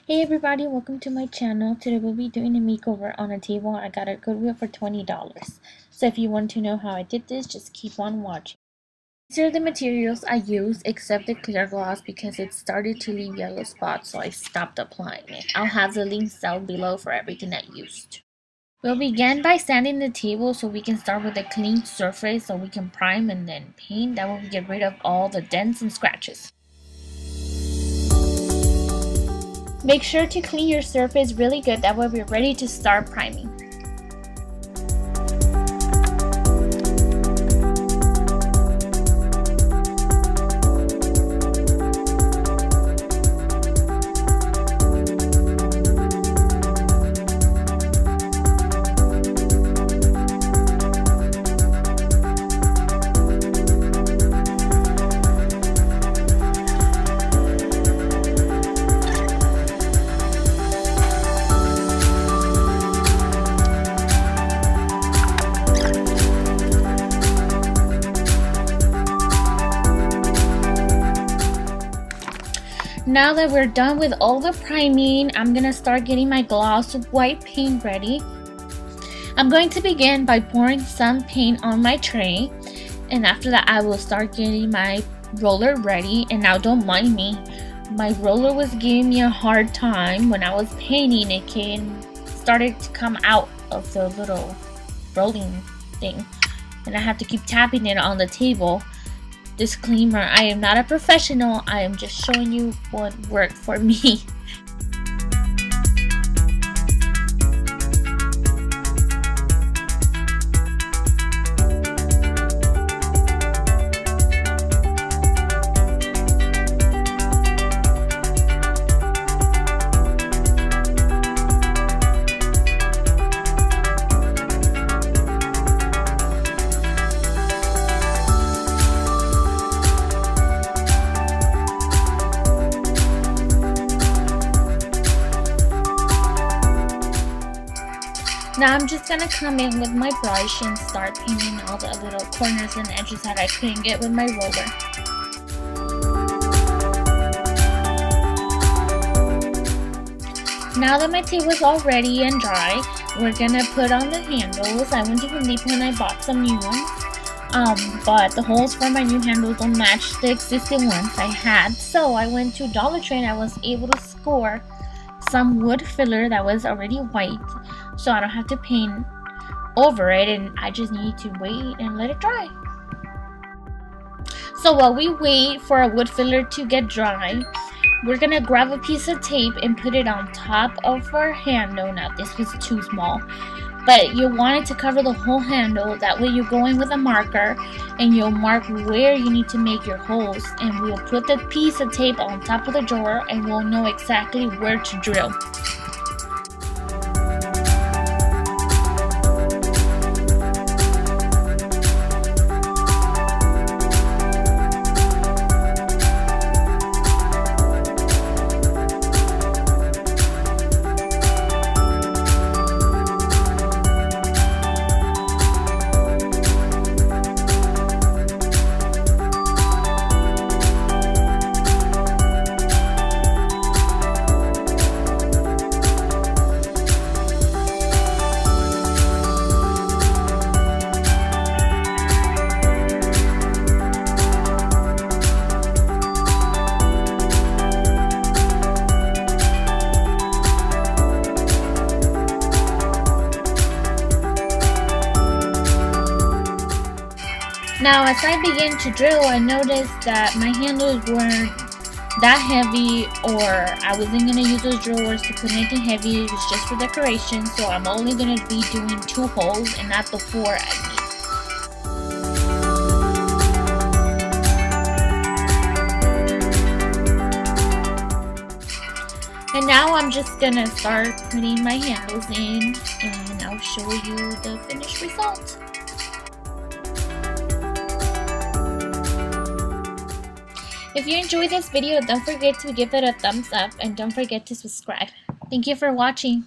Hey everybody, welcome to my channel. Today we'll be doing a makeover on a table I got at Goodwill for $20. So if you want to know how I did this, just keep on watching. These are the materials I used except the clear gloss because it started to leave yellow spots, so I stopped applying it. I'll have the links down below for everything I used. We'll begin by sanding the table so we can start with a clean surface so we can prime and then paint. That will get rid of all the dents and scratches. Make sure to clean your surface really good, that way we're ready to start priming. Now that we're done with all the priming, I'm gonna start getting my gloss white paint ready. I'm going to begin by pouring some paint on my tray, and after that I will start getting my roller ready. And now don't mind me, my roller was giving me a hard time when I was painting. It started to come out of the little rolling thing, and I have to keep tapping it on the table. Disclaimer, I am not a professional, I am just showing you what worked for me. Now I'm just gonna come in with my brush and start painting all the little corners and edges that I couldn't get with my roller. Now that my table is all ready and dry, we're gonna put on the handles. I went to Home Depot and I bought some new ones. But the holes for my new handles don't match the existing ones I had. So I went to Dollar Tree and I was able to score some wood filler that was already white, so I don't have to paint over it, and I just need to wait and let it dry. So while we wait for our wood filler to get dry, we're gonna grab a piece of tape and put it on top of our handle. Now this was too small, but you want it to cover the whole handle. That way you go in with a marker and you'll mark where you need to make your holes, and we'll put the piece of tape on top of the drawer and we'll know exactly where to drill. Now as I began to drill, I noticed that my handles weren't that heavy, or I wasn't going to use those drawers to put anything heavy. It was just for decoration, so I'm only going to be doing 2 holes and not the 4 I need. And now I'm just going to start putting my handles in, and I'll show you the finished result. If you enjoyed this video, don't forget to give it a thumbs up and don't forget to subscribe. Thank you for watching.